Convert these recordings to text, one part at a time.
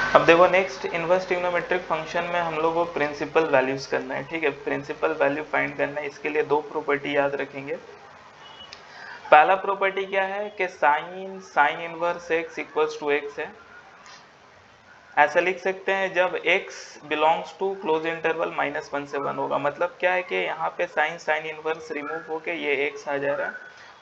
अब देखो next inverse trigonometric function में हम लोग को प्रिंसिपल वैल्यूज करना है, ठीक है। प्रिंसिपल वैल्यू फाइंड करना है, इसके लिए दो प्रॉपर्टी याद रखेंगे। पहला प्रॉपर्टी क्या है कि sine inverse x equals to x है। ऐसा लिख सकते हैं जब x belongs to close interval -1 से 1 होगा। मतलब क्या है कि यहाँ पे साइन इनवर्स रिमूव होके ये x आ जा रहा है,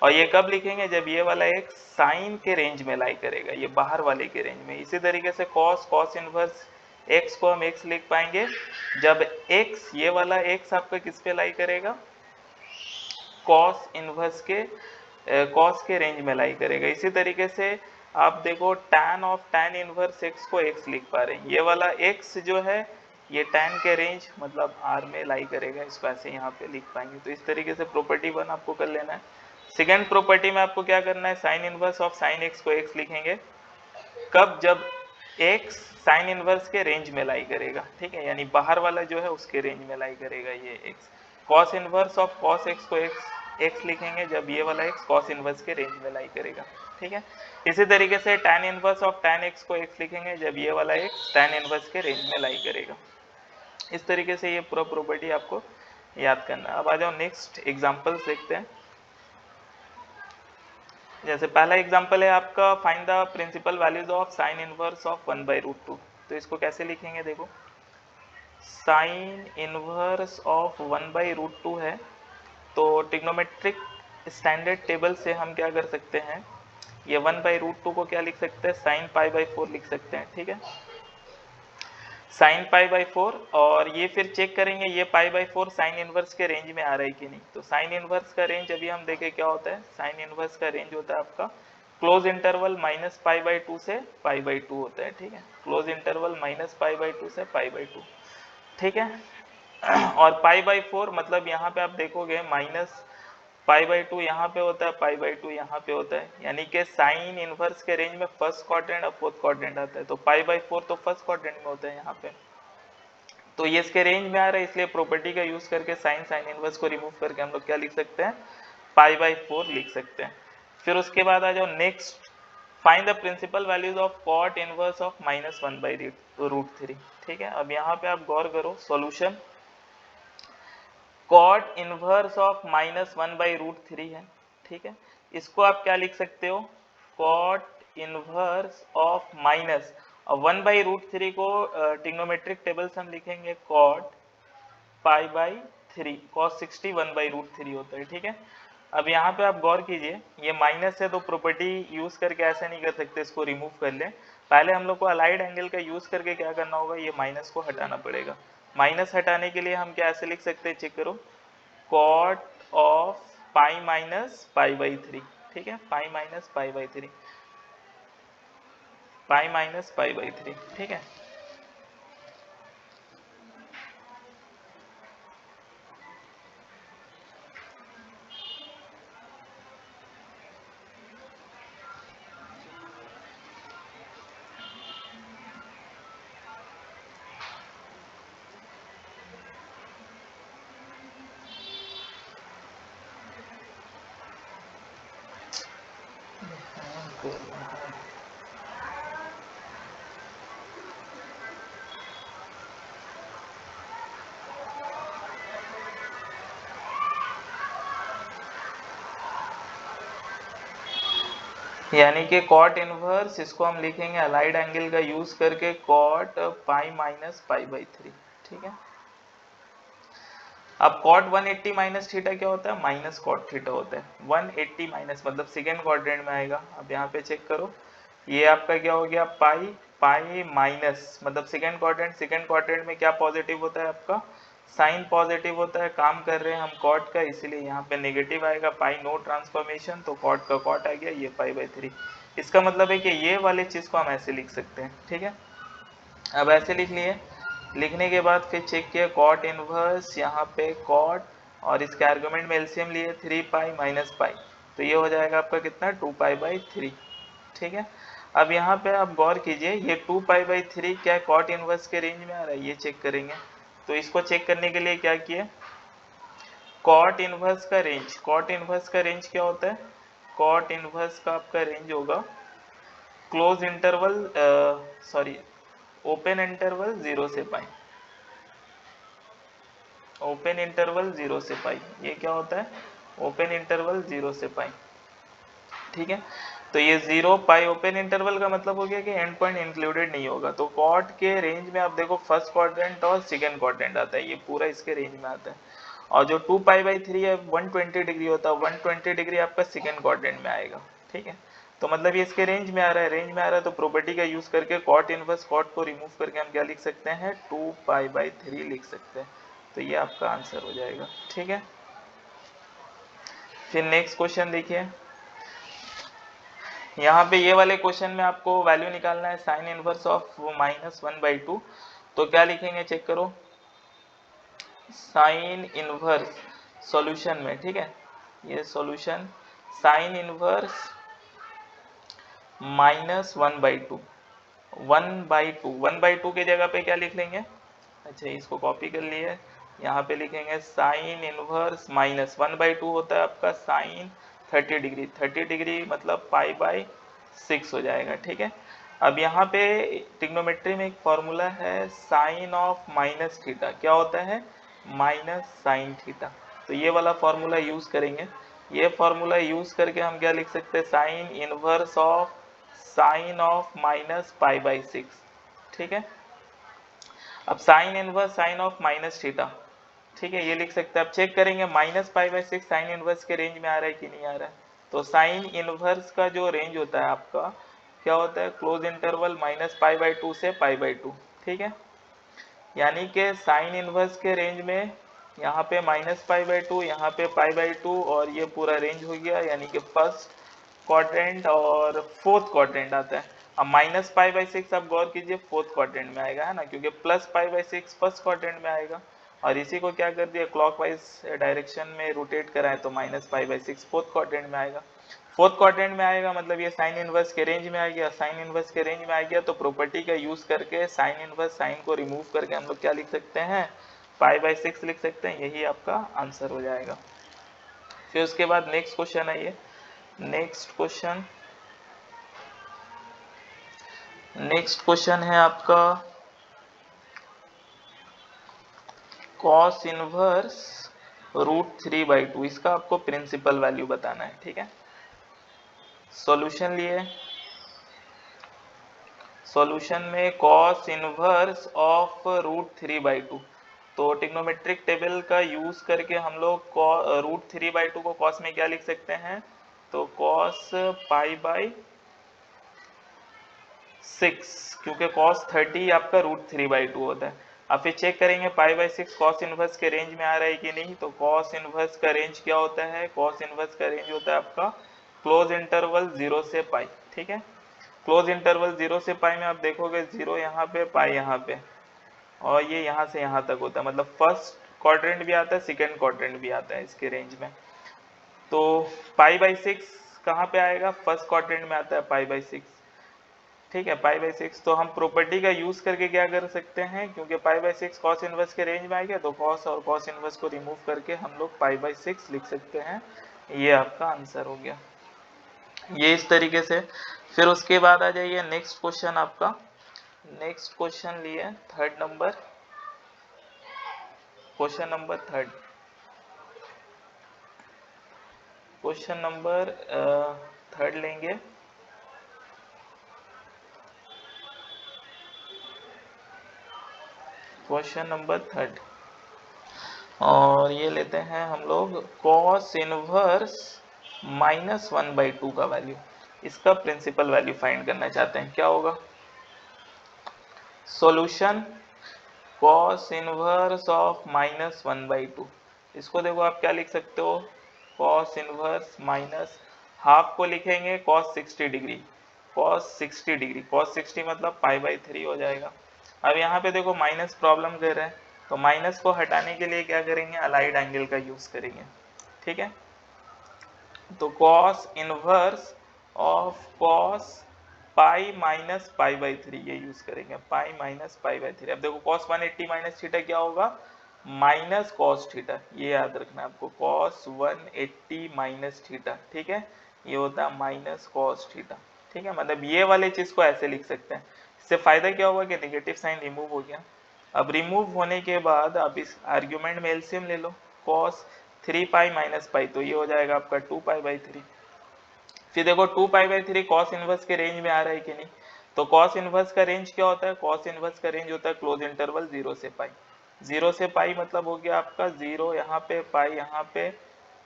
और ये कब लिखेंगे जब ये वाला x साइन के रेंज में लाई करेगा, ये बाहर वाले के रेंज में। इसी तरीके से कॉस इनवर्स x को हम x लिख पाएंगे जब x ये वाला x आपका किस पे लाई करेगा, कॉस इनवर्स के कॉस के रेंज में लाई करेगा। इसी तरीके से आप देखो tan इनवर्स x को x लिख पा रहे हैं, ये वाला x जो है ये tan के रेंज मतलब r में लाई करेगा, इसको ऐसे यहाँ पे लिख पाएंगे। तो इस तरीके से प्रॉपर्टी 1 आपको कर लेना है। सेकेंड प्रॉपर्टी में आपको क्या करना है, sign inverse of sign x को x लिखेंगे कब, जब x साइन इनवर्स के रेंज में लाई करेगा, ठीक है, यानी बाहर वाला जो है उसके रेंज में लाई करेगा ये x। Cos inverse of cos x को x लिखेंगे जब ये वाला x कॉस इनवर्स के रेंज में लाई करेगा, ठीक है। इसी तरीके से tan inverse of tan x को x लिखेंगे जब ये वाला x tan इनवर्स के रेंज में लाई करेगा। इस तरीके से ये पूरा प्रॉपर्टी आपको याद करना है। अब आ जाओ नेक्स्ट एग्जांपल्स देखते हैं। जैसे पहला एग्जांपल है आपका, find the principal values of sine inverse of 1/√2। तो इसको कैसे लिखेंगे, देखो साइन इनवर्स ऑफ 1/√2 है, तो ट्रिग्नोमेट्रिक स्टैंडर्ड टेबल से हम क्या कर सकते हैं, ये 1/√2 को क्या लिख सकते हैं, साइन π/4 लिख सकते हैं, ठीक है, साइन π/4। और ये फिर चेक करेंगे ये π/4 साइन इनवर्स के रेंज में आ रहा है कि नहीं। तो साइन इनवर्स का रेंज अभी हम देखें क्या होता है, साइन इनवर्स का रेंज होता है आपका क्लोज इंटरवल -π/2 से π/2 होता है, ठीक है, क्लोज इंटरवल -π/2 से π/2, ठीक है। और π/4 मतलब यहाँ पे आप देखोगे -π/2 यहाँ पे होता है, π/2 यहाँ पे होता है, यानी कि साइन इनवर्स के रेंज में फर्स्ट क्वाड्रेंट और फोर्थ क्वाड्रेंट आता है। तो π/4 तो फर्स्ट क्वाड्रेंट में होता है यहाँ पे, तो ये इसके रेंज में आ रहा है, इसलिए प्रॉपर्टी का यूज करके साइन इनवर्स को रिमूव करके हम लोग क्या लिख सकते हैं, π/4 लिख सकते हैं। फिर उसके बाद आ जाओ next, find the principal values of cot inverse of -1/√3, ठीक है। अब यहाँ पे आप गौर करो, सॉल्यूशन कॉट इनवर्स ऑफ -1/√3 है, ठीक है। इसको आप क्या लिख सकते हो, कॉट इनवर्स ऑफ माइनस, और 1/√3 को ट्रिग्नोमेट्रिक टेबल से हम लिखेंगे कॉट π/3, cos 60 1/√3 होता है, ठीक है। अब यहाँ पे आप गौर कीजिए, ये माइनस है तो प्रॉपर्टी यूज करके ऐसे नहीं कर सकते, इसको रिमूव कर लें। पहले हम लोग को अलाइड एंगल का यूज करके क्या करना होगा, ये माइनस को हटाना पड़ेगा। माइनस हटाने के लिए हम क्या ऐसे लिख सकते हैं, चेक करो, कॉट ऑफ पाई माइनस π/3, ठीक है, पाई माइनस π/3, पाई माइनस π/3, ठीक है। यानी कि कॉट इनवर्स इसको हम लिखेंगे अलाइड एंगल का यूज करके कॉट पाई माइनस π/3, ठीक है। अब कॉट 180 माइनस थीटा क्या होता है, माइनस कॉट थीटा होता है। 180 माइनस मतलब सेकेंड क्वाड्रेंट में आएगा। अब यहाँ पे चेक करो, ये आपका क्या हो गया, पाई माइनस मतलब सेकेंड क्वाड्रेंट में क्या पॉजिटिव होता है आपका, साइन पॉजिटिव होता है। काम कर रहे हैं हम कॉट का, इसीलिए यहाँ पे नेगेटिव आएगा, पाई नो ट्रांसफॉर्मेशन, तो कॉट का कॉट आ गया, ये π/3। इसका मतलब है कि ये वाले चीज को हम ऐसे लिख सकते हैं, ठीक है। अब ऐसे लिख लिए, लिखने के बाद फिर चेक किया कॉट इनवर्स, यहाँ पे कॉट और इसके आर्गुमेंट में एलसीएम लिए 3π माइनस पाई, तो ये हो जाएगा आपका कितना, 2π/3, ठीक है। अब यहाँ पे आप गौर कीजिए, ये 2π/3 क्या कॉट इनवर्स के रेंज में आ रहा है, ये चेक करेंगे। तो इसको चेक करने के लिए क्या किए, कॉट इनवर्स का रेंज, कॉट इनवर्स का रेंज क्या होता है, कॉट इनवर्स का आपका रेंज होगा close interval, sorry open interval 0 से पाई, ओपन इंटरवल 0 से पाई, ये क्या होता है, ओपन इंटरवल 0 से पाई, ठीक है। तो ये 0 पाई ओपन इंटरवल का मतलब हो गया कि एंड पॉइंट इंक्लूडेड नहीं होगा। तो कॉट के रेंज में आप देखो फर्स्ट क्वाड्रेंट और सेकंड क्वाड्रेंट आता है, ये पूरा इसके रेंज में आता है। और जो 2π/3 है 120 डिग्री होता है, 120 डिग्री आपका सेकंड क्वाड्रेंट में आएगा, ठीक है। तो मतलब ये इसके रेंज में आ रहा है, रेंज में आ रहा है, तो प्रॉपर्टी का यूज करके कॉट इनवर्स कॉट को रिमूव करके हम क्या लिख सकते हैं, 2π/3 लिख सकते हैं। तो ये आपका आंसर हो जाएगा, ठीक है। फिर नेक्स्ट क्वेश्चन देखिए, यहाँ पे ये वाले क्वेश्चन में आपको वैल्यू निकालना है साइन इनवर्स ऑफ -1/2। तो क्या लिखेंगे चेक करो, साइन इनवर्स सॉल्यूशन में, ठीक है, ये सॉल्यूशन साइन इनवर्स -1/2, 1/2 के जगह पे क्या लिख लेंगे, अच्छा इसको कॉपी कर लिए, यहाँ पे लिखेंगे साइन इनवर्स -1/2 होता है आपका साइन 30 डिग्री, 30 डिग्री मतलब π/6 हो जाएगा, ठीक है। अब यहाँ पे ट्रिग्नोमेट्री में एक फॉर्मूला है साइन ऑफ माइनस थीटा, क्या होता है, माइनस साइन थीटा। तो ये वाला फॉर्मूला यूज करेंगे, ये फॉर्मूला यूज करके हम क्या लिख सकते हैं, sine inverse of sine of -π/6, ठीक है। अब sine inverse sine of minus theta, ठीक है, ये लिख सकते हैं। अब चेक करेंगे -π/6 साइन इनवर्स के रेंज में आ रहा है कि नहीं आ रहा है। तो साइन इनवर्स का जो रेंज होता है आपका क्या होता है, क्लोज इंटरवल -π/2 से π/2, ठीक है। यानी कि साइन इनवर्स के रेंज में यहाँ पे -π/2, यहाँ पे π/2, और ये पूरा रेंज हो गया, यानी कि फर्स्ट क्वाड्रेंट और फोर्थ क्वाड्रेंट आता है। अब -π/6 आप गौर कीजिए फोर्थ क्वाड्रेंट में आएगा, है ना, क्योंकि +π/6 फर्स्ट क्वाड्रेंट में आएगा, और इसी को क्या कर दिया, क्लॉकवाइज डायरेक्शन में रोटेट कराएं तो -π/6 फोर्थ क्वाड्रेंट में आएगा। फोर्थ क्वाड्रेंट में आएगा मतलब ये साइन इनवर्स के रेंज में आ गया, साइन इनवर्स के रेंज में आ गया, तो प्रॉपर्टी का यूज करके साइन इनवर्स साइन को रिमूव करके हम लोग क्या लिख सकते हैं, π/6 लिख सकते हैं, यही आपका आंसर हो जाएगा। फिर उसके बाद नेक्स्ट क्वेश्चन है, ये नेक्स्ट क्वेश्चन है आपका कॉस इनवर्स √3/2, इसका आपको प्रिंसिपल वैल्यू बताना है, ठीक है। सॉल्यूशन लिए, सॉल्यूशन में कॉस इनवर्स ऑफ √3/2, तो ट्रिग्नोमेट्रिक टेबल का यूज करके हम लोग √3/2 को कॉस में क्या लिख सकते हैं, तो कॉस π/6, क्योंकि कॉस 30 आपका √3/2 होता है। अब फिर चेक करेंगे π/6 कॉस इनवर्स के रेंज में आ रहा है कि नहीं, तो कॉस इनवर्स का रेंज क्या होता है, कॉस इनवर्स का रेंज होता है आपका क्लोज इंटरवल 0 से पाई, ठीक है। क्लोज इंटरवल 0 से पाई में आप देखोगे 0 यहाँ पे, पाई यहाँ पे, और ये यहाँ से यहाँ तक होता है, मतलब फर्स्ट क्वाड्रेंट भी आता है, सेकंड क्वाड्रेंट भी आता है इसके रेंज में। तो π/6 कहाँ पे आएगा, फर्स्ट क्वाड्रेंट में आता है π/6, ठीक है, π/6। तो हम प्रॉपर्टी का यूज करके क्या कर सकते हैं, क्योंकि π/6 कॉस इनवर्स के रेंज में आ गया, तो कॉस और कॉस इनवर्स को रिमूव करके हम लोग π/6 लिख सकते हैं, ये आपका आंसर हो गया, ये इस तरीके से। फिर उसके बाद आ जाइए नेक्स्ट क्वेश्चन आपका, नेक्स्ट क्वेश्चन लिए third number, question number third, question number third लेंगे। क्वेश्चन नंबर थर्ड, और ये लेते हैं हम लोग कॉस इनवर्स -1/2 का वैल्यू, इसका प्रिंसिपल वैल्यू फाइंड करना चाहते हैं, क्या होगा, सॉल्यूशन कॉस इनवर्स ऑफ -1/2, इसको देखो आप क्या लिख सकते हो, कॉस इनवर्स माइनस हाफ को लिखेंगे cos 60 degree, cos 60 degree, cos 60 मतलब π/3 हो जाएगा। अब यहाँ पे देखो माइनस प्रॉब्लम कर रहा है, तो माइनस को हटाने के लिए क्या करेंगे, अलाइड एंगल का यूज करेंगे, ठीक है। तो cos inverse of cos pi minus π/3 ये यूज करेंगे, पाई माइनस π/3। अब देखो कॉस 180 माइनस थीटा क्या होगा, माइनस कॉस थीटा, ये याद रखना है आपको, कॉस 180 माइनस थीटा, ठीक है, ये होता है माइनस कॉस थीटा, ठीक है। मतलब ये वाले चीज को ऐसे लिख सकते हैं, इससे फायदा क्या हुआ कि नेगेटिव साइन रिमूव हो गया। अब रिमूव होने के बाद आप इस आर्ग्यूमेंट में एलसीएम ले लो, cos 3 पाई माइनस पाई, तो ये हो जाएगा आपका 2 पाई बाई 3। फिर देखो 2 पाई बाई 3 कॉस इनवर्स के रेंज में आ रहा है कि नहीं, तो कॉस इनवर्स का रेंज क्या होता है, कॉस इनवर्स का रेंज होता है क्लोज इंटरवल 0 से पाई। 0 से पाई मतलब हो गया आपका 0 यहाँ पे, पाई यहाँ पे,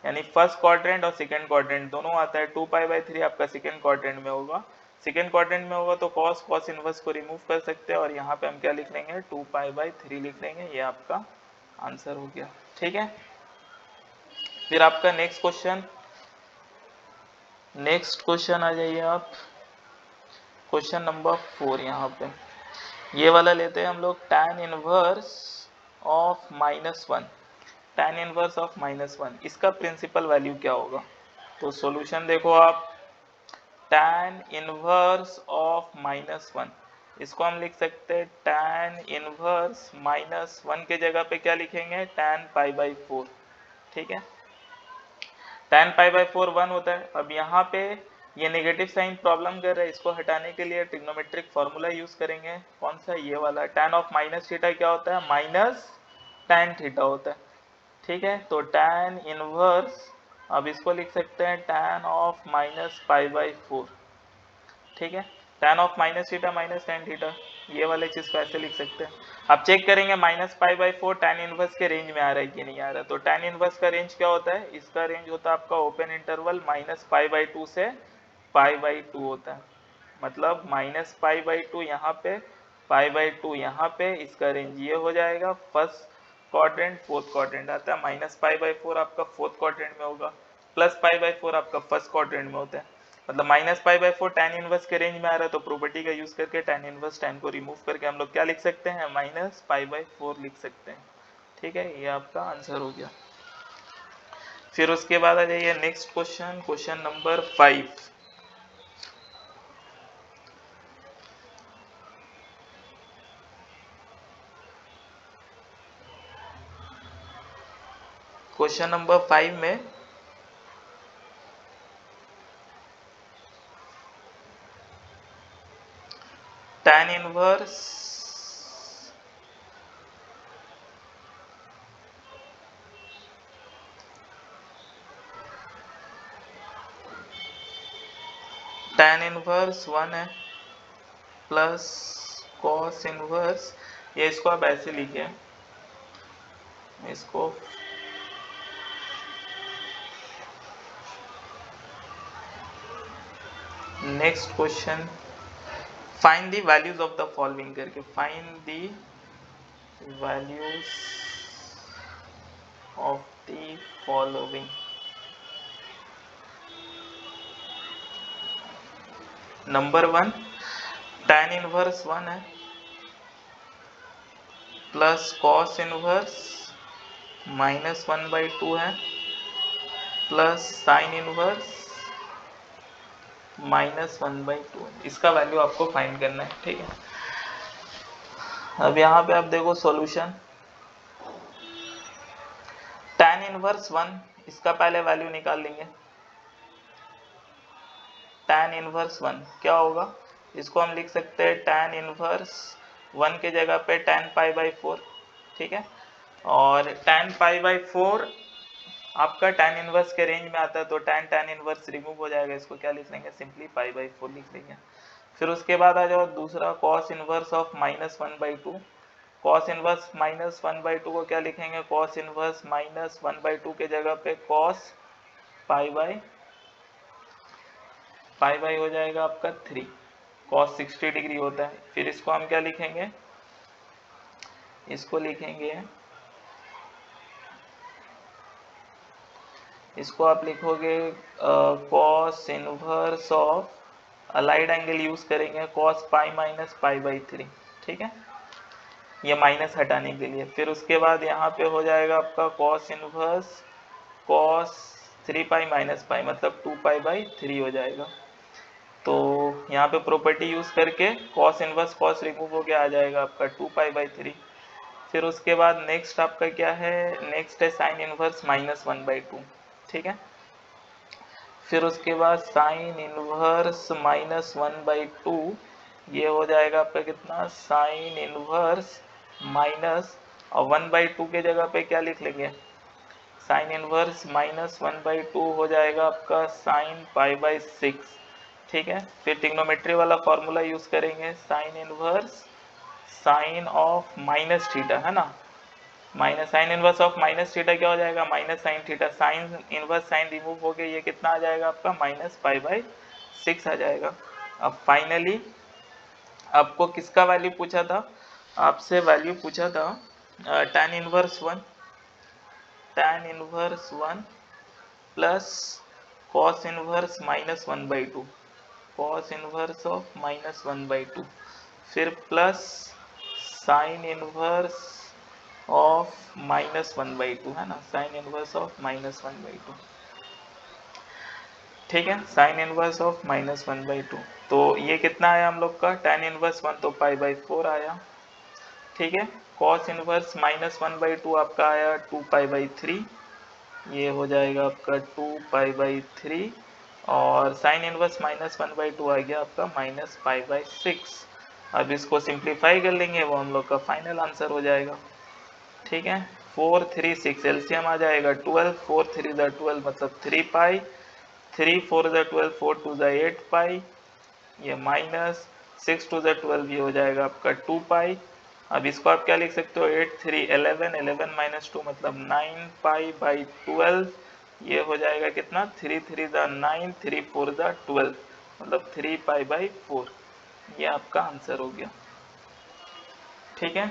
यानी फर्स्ट क्वाड्रेंट और सेकंड क्वाड्रेंट दोनों आता है। 2 पाई बाई 3 आपका सेकंड क्वाड्रेंट में होगा, सेकंड क्वाड्रेंट में होगा तो कॉस इनवर्स को रिमूव कर सकते हैं और यहाँ पे हम क्या लिख लेंगे, 2 पाई बाई 3 लिख लेंगे। ये आपका आंसर हो गया, ठीक है। फिर आपका नेक्स्ट क्वेश्चन आ जाइए आप, क्वेश्चन नंबर 4। यहाँ पे ये वाला लेते हैं हम लोग, tan inverse of -1, tan inverse of -1, इसका प्रिंसिपल वैल्यू क्या होगा। तो सॉल्यूशन देखो आप, tan इनवर्स ऑफ -1, इसको हम लिख सकते हैं tan इनवर्स -1 के जगह पे क्या लिखेंगे, tan पाई बाई 4, ठीक है। tan पाई बाई 4 1 होता है। अब यहाँ पे ये नेगेटिव साइन प्रॉब्लम कर रहा है, इसको हटाने के लिए ट्रिग्नोमेट्रिक फॉर्मूला यूज करेंगे, कौन सा, ये वाला। tan ऑफ माइनस थीटा क्या होता है, माइनस tan थीटा होता है, ठीक है। तो tan इनवर्स, अब इसको लिख सकते हैं tan of minus pi by 4, ठीक है। tan of minus theta minus tan theta, ये वाले चीज को ऐसे लिख सकते हैं। अब चेक करेंगे minus pi by 4 tan inverse के रेंज में आ रहा है कि नहीं आ रहा है। तो tan इनवर्स का रेंज क्या होता है, इसका रेंज होता है आपका open interval minus pi by 2 से पाई बाई 2 होता है, मतलब माइनस पाई बाई 2 यहाँ पे, पाई बाई 2 यहाँ पे, इसका रेंज ये हो जाएगा। फर्स्ट क्वाड्रेंट फोर्थ क्वाड्रेंट आता है, माइनस पाई बाई 4 आपका फोर्थ क्वाड्रेंट में होगा, प्लस पाई बाई 4 आपका फर्स्ट क्वाड्रेंट में होता है। मतलब minus pi by 4 tan inverse के रेंज में आ रहा है, तो प्रॉपर्टी का यूज करके tan इनवर्स tan को रिमूव करके हम लोग क्या लिख सकते हैं, माइनस पाई बाई 4 लिख सकते हैं, ठीक है। ये आपका आंसर हो गया। फिर उसके बाद आ जाइए next question, question number 5। Question number 5 में tan इनवर्स tan इनवर्स 1 है प्लस cos इनवर्स, ये इसको आप ऐसे लिखिए, इसको next question, find the values of the following करके, find the values of the following. Number 1 tan inverse 1 है प्लस cos इनवर्स -1/2 है प्लस sin इनवर्स -1/2, इसका वैल्यू आपको फाइंड करना है, ठीक है। अब यहाँ पे आप देखो सॉल्यूशन, tan इनवर्स 1, इसका पहले वैल्यू निकाल लेंगे। tan इनवर्स 1 क्या होगा, इसको हम लिख सकते हैं tan इनवर्स 1 के जगह पे tan पाई बाई 4, ठीक है। और tan पाई बाई 4 आपका tan इनवर्स के रेंज में आता है, तो tan इनवर्स रिमूव हो जाएगा, इसको क्या लिख लेंगे, सिंपली पाई बाई 4 लिख लेंगे। फिर उसके बाद आ जाओ दूसरा, cos inverse of -1/2, cos inverse -1/2 को क्या लिखेंगे, cos इनवर्स -1/2 के जगह पे cos पाई बाई हो जाएगा आपका 3, cos 60 डिग्री होता है। फिर इसको हम क्या लिखेंगे, इसको लिखेंगे, इसको आप लिखोगे cos inverse of, allied angle use करेंगे, cos pi minus pi by 3, ठीक है, ये माइनस हटाने के लिए। फिर उसके बाद यहाँ पे हो जाएगा आपका cos inverse cos 3 pi minus pi, मतलब 2 पाई बाई 3 हो जाएगा। तो यहाँ पे प्रॉपर्टी यूज करके cos इनवर्स cos रिमूव हो गया, आ जाएगा आपका 2 पाई बाई 3। फिर उसके बाद नेक्स्ट आपका क्या है, नेक्स्ट है sin इनवर्स -1/2, ठीक है। फिर उसके बाद sin इनवर्स -1/2 ये हो जाएगा आपका कितना, साइन इनवर्स माइनस, और 1/2 के जगह पे क्या लिख लेंगे, साइन इनवर्स माइनस 1/2 हो जाएगा आपका साइन π/6। ठीक है, फिर ट्रिग्नोमेट्री वाला फॉर्मूला यूज करेंगे, sign inverse sine of minus theta, है ना, minus sign inverse of minus theta क्या हो जाएगा, minus sine theta, sign inverse sign remove हो गया, ये कितना आ जाएगा आपका, माइनस π/6 आ जाएगा। अब फाइनली आपको किसका वैल्यू पूछा था, आपसे वैल्यू पूछा था tan inverse 1, tan inverse 1 plus cos inverse minus 1/2, cos inverse of minus 1/2, फिर plus sign inverse of minus 1/2, है ना, साइन इनवर्स ऑफ माइनस 1/2। ठीक है, साइन इनवर्स ऑफ माइनस 1/2, तो ये कितना आया हम लोग का, tan इनवर्स 1 तो π/4 आया। ठीक है, cos इनवर्स माइनस 1/2 आपका आया 2π/3, ये हो जाएगा आपका 2π/3, और साइन इनवर्स माइनस 1/2 आ गया आपका माइनस π/6। अब इसको सिंप्लीफाई कर लेंगे, वो हम लोग का फाइनल आंसर हो जाएगा। ठीक है, 4 3 6 एलसीएम आ जाएगा 12, 4 3 12 मतलब 3π, 3 4 12, 4 2 8 पाई, ये माइनस 6 2 12, ये हो जाएगा आपका 2π। अब इसको आप क्या लिख सकते हो, 8 3 11, 11 माइनस 2 मतलब 9π/12, ये हो जाएगा कितना, 3 3 9, 3 4 12 मतलब 3π/4, ये आपका आंसर हो गया। ठीक है।